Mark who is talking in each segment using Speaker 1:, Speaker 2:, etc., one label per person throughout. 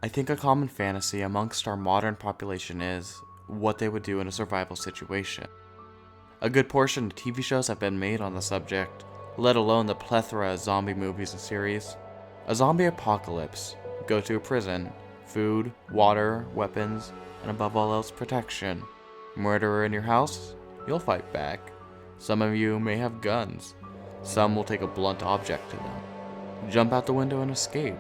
Speaker 1: I think a common fantasy amongst our modern population is what they would do in a survival situation. A good portion of TV shows have been made on the subject, let alone the plethora of zombie movies and series. A zombie apocalypse, go to a prison, food, water, weapons, and above all else protection. Murderer in your house? You'll fight back. Some of you may have guns. Some will take a blunt object to them. Jump out the window and escape.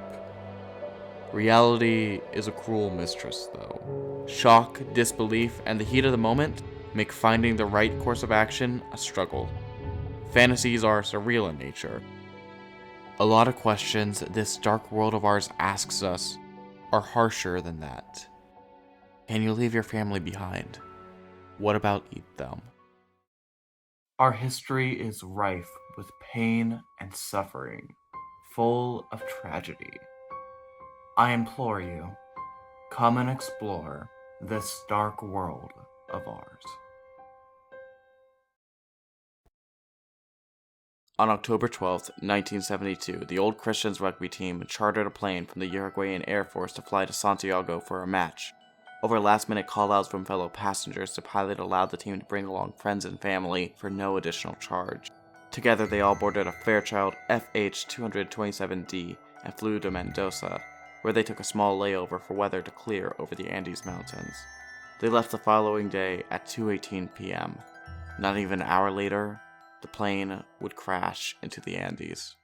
Speaker 1: Reality is a cruel mistress, though. Shock, disbelief, and the heat of the moment make finding the right course of action a struggle. Fantasies are surreal in nature. A lot of questions this dark world of ours asks us are harsher than that. Can you leave your family behind? What about eat them? Our history is rife with pain and suffering, full of tragedy. I implore you, come and explore this dark world of ours. On October 12th, 1972, the Old Christians rugby team chartered a plane from the Uruguayan Air Force to fly to Santiago for a match. Over last-minute call-outs from fellow passengers, the pilot allowed the team to bring along friends and family for no additional charge. Together, they all boarded a Fairchild FH-227D and flew to Mendoza, where they took a small layover for weather to clear over the Andes Mountains. They left the following day at 2:18 p.m. Not even an hour later, the plane would crash into the Andes.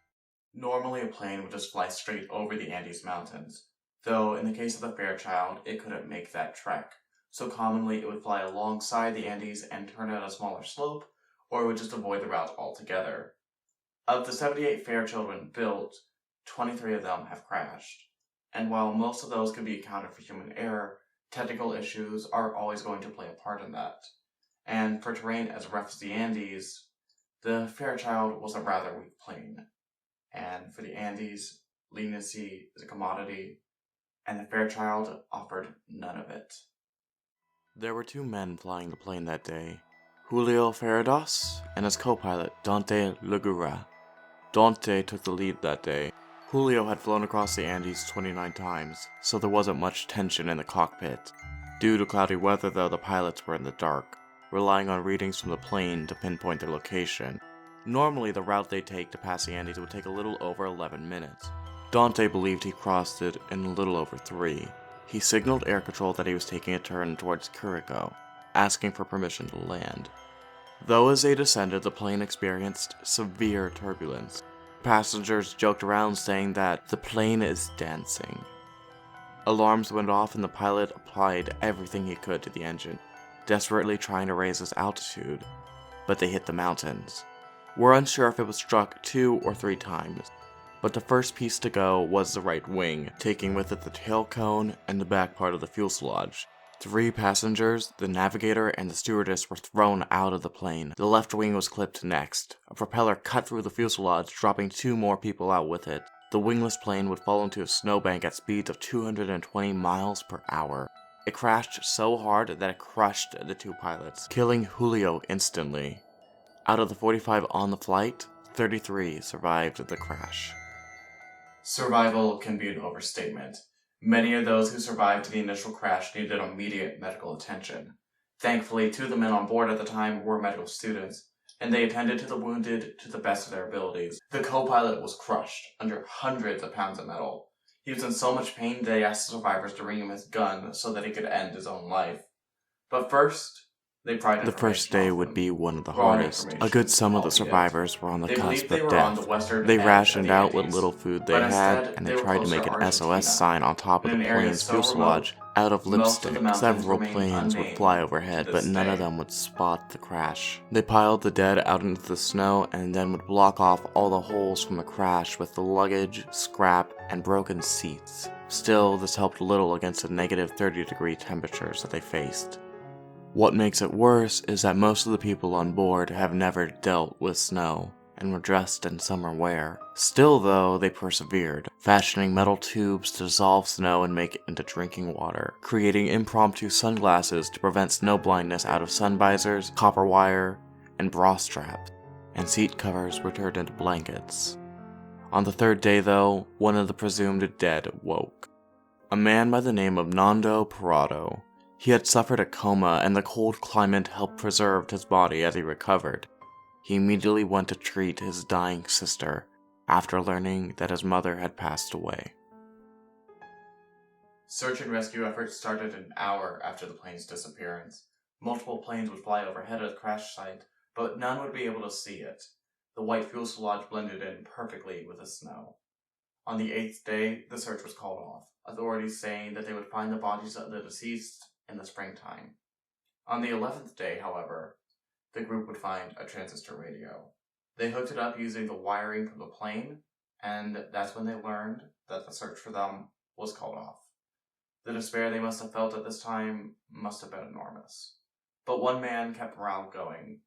Speaker 1: Normally, a plane would just fly straight over the Andes Mountains, though in the case of the Fairchild, it couldn't make that trek. So commonly, it would fly alongside the Andes and turn at a smaller slope, or it would just avoid the route altogether. Of the 78 Fairchildren built, 23 of them have crashed. And while most of those can be accounted for human error, technical issues are always going to play a part in that. And for terrain as rough as the Andes, the Fairchild was a rather weak plane. And for the Andes, leniency is a commodity, and the Fairchild offered none of it. There were two men flying the plane that day, Julio Feradas and his co-pilot Dante Legura. Dante took the lead that day. Julio had flown across the Andes 29 times, so there wasn't much tension in the cockpit. Due to cloudy weather though, the pilots were in the dark, relying on readings from the plane to pinpoint their location. Normally, the route they take to pass the Andes would take a little over 11 minutes. Dante believed he crossed it in a little over 3. He signaled air control that he was taking a turn towards Curico, asking for permission to land. Though as they descended, the plane experienced severe turbulence. Passengers joked around saying that the plane is dancing. Alarms went off and the pilot applied everything he could to the engine, desperately trying to raise its altitude, but they hit the mountains. We're unsure if it was struck 2 or 3 times, but the first piece to go was the right wing, taking with it the tail cone and the back part of the fuselage. 3 passengers, the navigator, and the stewardess were thrown out of the plane. The left wing was clipped next. A propeller cut through the fuselage, dropping 2 more people out with it. The wingless plane would fall into a snowbank at speeds of 220 miles per hour. It crashed so hard that it crushed the 2 pilots, killing Julio instantly. Out of the 45 on the flight, 33 survived the crash. Survival can be an overstatement. Many of those who survived the initial crash needed immediate medical attention. Thankfully, 2 of the men on board at the time were medical students, and they attended to the wounded to the best of their abilities. The co-pilot was crushed under hundreds of pounds of metal. He was in so much pain that he asked the survivors to bring him his gun so that he could end his own life. But first, the first day would be one of the hardest. A good sum of the survivors were on the cusp of death. They rationed out what little food they had, and they tried to make an SOS sign on top of the plane's fuselage out of lipstick. Several planes would fly overhead, but none of them would spot the crash. They piled the dead out into the snow and then would block off all the holes from the crash with the luggage, scrap, and broken seats. Still, this helped little against the negative 30-degree temperatures that they faced. What makes it worse is that most of the people on board have never dealt with snow and were dressed in summer wear. Still though, they persevered, fashioning metal tubes to dissolve snow and make it into drinking water, creating impromptu sunglasses to prevent snow blindness out of sun visors, copper wire, and bra straps, and seat covers were turned into blankets. On the 3rd day though, one of the presumed dead woke. a man by the name of Nando Parado. He had suffered a coma, and the cold climate helped preserve his body as he recovered. He immediately went to treat his dying sister after learning that his mother had passed away. Search and rescue efforts started an hour after the plane's disappearance. Multiple planes would fly overhead of the crash site, but none would be able to see it. The white fuselage blended in perfectly with the snow. On the 8th day, the search was called off, authorities saying that they would find the bodies of the deceased in the springtime. On the 11th day, however, the group would find a transistor radio. They hooked it up using the wiring from the plane, and that's when they learned that the search for them was called off. The despair they must have felt at this time must have been enormous. But one man kept morale going,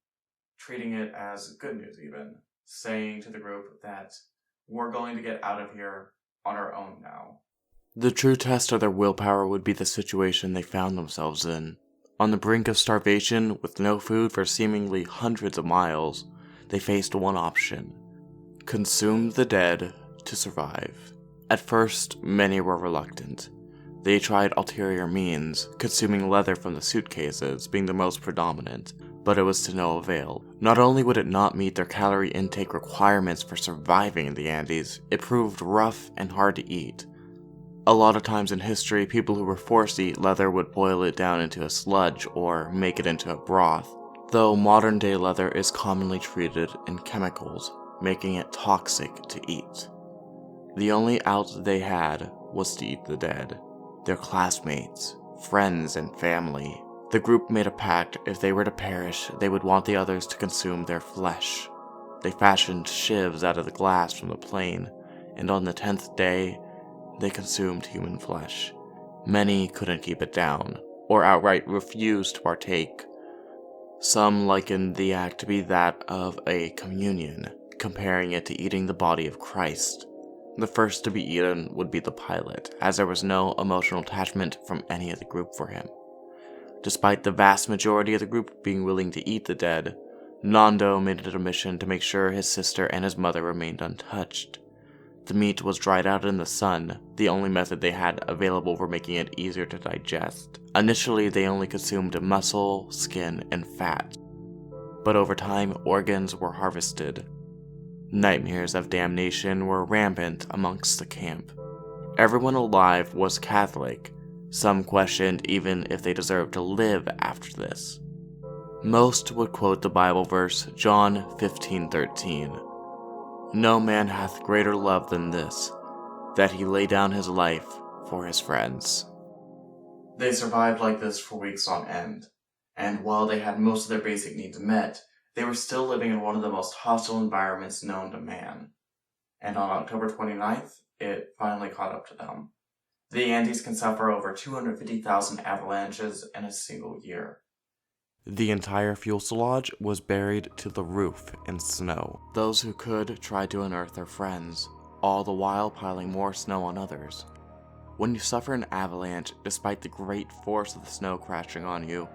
Speaker 1: treating it as good news even, saying to the group that we're going to get out of here on our own now. The true test of their willpower would be the situation they found themselves in. On the brink of starvation, with no food for seemingly hundreds of miles, they faced one option: consume the dead to survive. At first, many were reluctant. They tried ulterior means, consuming leather from the suitcases being the most predominant, but it was to no avail. Not only would it not meet their calorie intake requirements for surviving in the Andes, it proved rough and hard to eat. A lot of times in history, people who were forced to eat leather would boil it down into a sludge or make it into a broth, though modern day leather is commonly treated in chemicals, making it toxic to eat. The only out they had was to eat the dead, their classmates, friends, and family. The group made a pact: if they were to perish, they would want the others to consume their flesh. They fashioned shivs out of the glass from the plane, and on the 10th day, they consumed human flesh. Many couldn't keep it down, or outright refused to partake. Some likened the act to be that of a communion, comparing it to eating the body of Christ. The first to be eaten would be the pilot, as there was no emotional attachment from any of the group for him. Despite the vast majority of the group being willing to eat the dead, Nando made it a mission to make sure his sister and his mother remained untouched. The meat was dried out in the sun, the only method they had available for making it easier to digest. Initially, they only consumed muscle, skin, and fat, but over time, organs were harvested. Nightmares of damnation were rampant amongst the camp. Everyone alive was Catholic. Some questioned even if they deserved to live after this. Most would quote the Bible verse John 15:13. No man hath greater love than this, that he lay down his life for his friends. They survived like this for weeks on end, and while they had most of their basic needs met, they were still living in one of the most hostile environments known to man. And on October 29th, it finally caught up to them. The Andes can suffer over 250,000 avalanches in a single year. The entire fuselage was buried to the roof in snow. Those who could tried to unearth their friends, all the while piling more snow on others. When you suffer an avalanche, despite the great force of the snow crashing on you,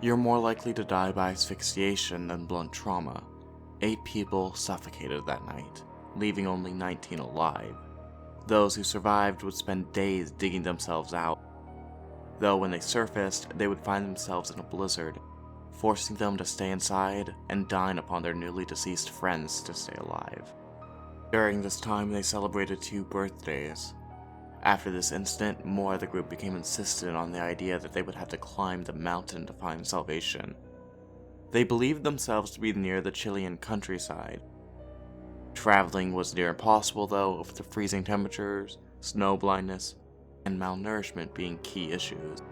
Speaker 1: you're more likely to die by asphyxiation than blunt trauma. 8 people suffocated that night, leaving only 19 alive. Those who survived would spend days digging themselves out, though when they surfaced, they would find themselves in a blizzard, forcing them to stay inside and dine upon their newly deceased friends to stay alive. During this time, they celebrated 2 birthdays. After this incident, more of the group became insistent on the idea that they would have to climb the mountain to find salvation. They believed themselves to be near the Chilean countryside. Traveling was near impossible though, with the freezing temperatures, snow blindness, and malnourishment being key issues.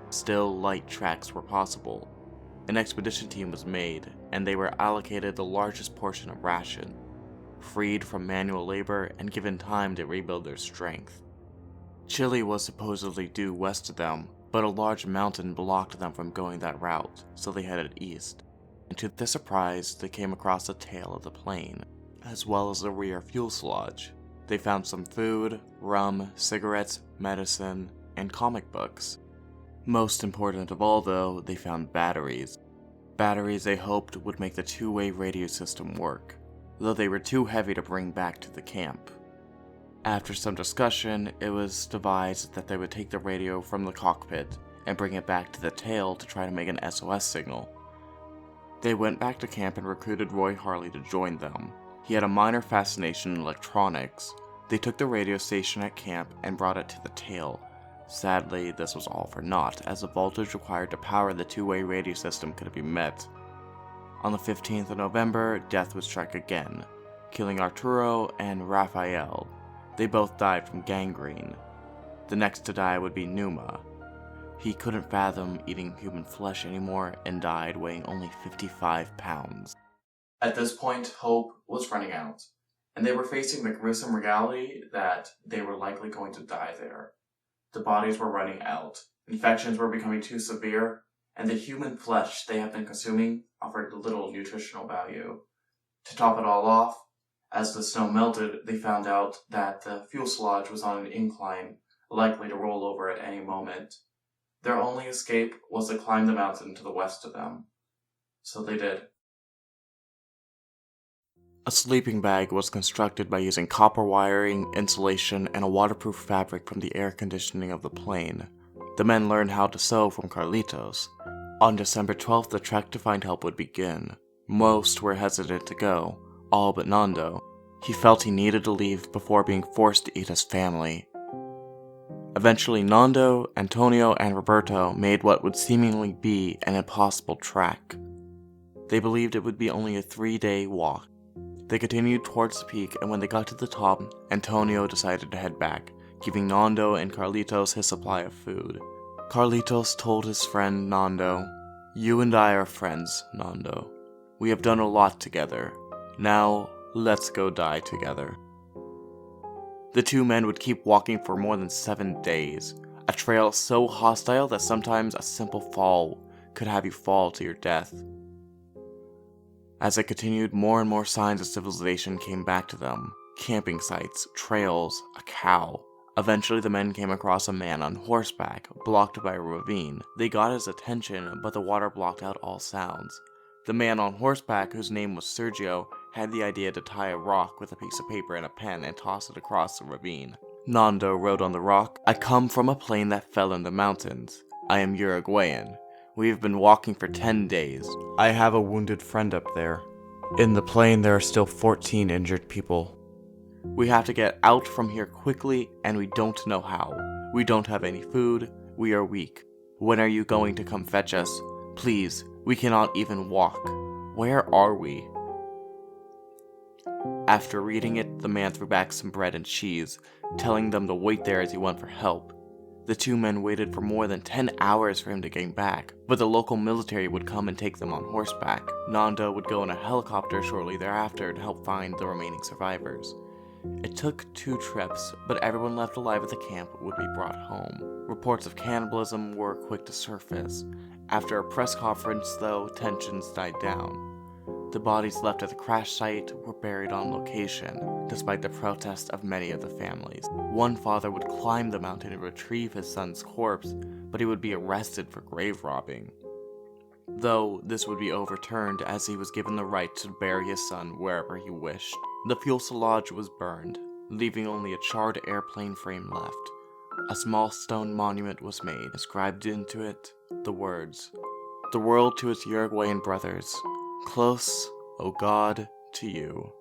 Speaker 1: Still, light tracks were possible. An expedition team was made, and they were allocated the largest portion of ration, freed from manual labor, and given time to rebuild their strength. Chile was supposedly due west of them, but a large mountain blocked them from going that route, so they headed east. And to their surprise, they came across the tail of the plane, as well as the rear fuselage. They found some food, rum, cigarettes, medicine, and comic books. Most important of all though, they found batteries. Batteries they hoped would make the 2-way radio system work, though they were too heavy to bring back to the camp. After some discussion, it was devised that they would take the radio from the cockpit and bring it back to the tail to try to make an SOS signal. They went back to camp and recruited Roy Harley to join them. He had a minor fascination in electronics. They took the radio station at camp and brought it to the tail. Sadly, this was all for naught, as the voltage required to power the two-way radio system couldn't be met. On the 15th of November, death would strike again, killing Arturo and Raphael. They both died from gangrene. The next to die would be Numa. He couldn't fathom eating human flesh anymore and died weighing only 55 pounds. At this point, hope was running out, and they were facing the gruesome reality that they were likely going to die there. The bodies were running out, infections were becoming too severe, and the human flesh they had been consuming offered little nutritional value. To top it all off, as the snow melted, they found out that the fuselage was on an incline, likely to roll over at any moment. Their only escape was to climb the mountain to the west of them. So they did. A sleeping bag was constructed by using copper wiring, insulation, and a waterproof fabric from the air conditioning of the plane. The men learned how to sew from Carlitos. On December 12th, the trek to find help would begin. Most were hesitant to go, all but Nando. He felt he needed to leave before being forced to eat his family. Eventually, Nando, Antonio, and Roberto made what would seemingly be an impossible trek. They believed it would be only a 3-day walk. They continued towards the peak, and when they got to the top, Antonio decided to head back, giving Nando and Carlitos his supply of food. Carlitos told his friend Nando, "You and I are friends, Nando. We have done a lot together. Now, let's go die together." The two men would keep walking for more than 7 days, a trail so hostile that sometimes a simple fall could have you fall to your death. As they continued, more and more signs of civilization came back to them. Camping sites, trails, a cow. Eventually the men came across a man on horseback, blocked by a ravine. They got his attention, but the water blocked out all sounds. The man on horseback, whose name was Sergio, had the idea to tie a rock with a piece of paper and a pen and toss it across the ravine. Nando wrote on the rock, "I come from a plane that fell in the mountains. I am Uruguayan. We have been walking for 10 days. I have a wounded friend up there. In the plane there are still 14 injured people. We have to get out from here quickly, and we don't know how. We don't have any food. We are weak. When are you going to come fetch us? Please, we cannot even walk. Where are we?" After reading it, the man threw back some bread and cheese, telling them to wait there as he went for help. The two men waited for more than 10 hours for him to get back, but the local military would come and take them on horseback. Nando would go in a helicopter shortly thereafter to help find the remaining survivors. It took 2 trips, but everyone left alive at the camp would be brought home. Reports of cannibalism were quick to surface. After a press conference, though, tensions died down. The bodies left at the crash site were buried on location, despite the protest of many of the families. One father would climb the mountain and retrieve his son's corpse, but he would be arrested for grave robbing. Though this would be overturned as he was given the right to bury his son wherever he wished. The fuselage was burned, leaving only a charred airplane frame left. A small stone monument was made, inscribed into it the words, "The world to its Uruguayan brothers, close, O God, to you."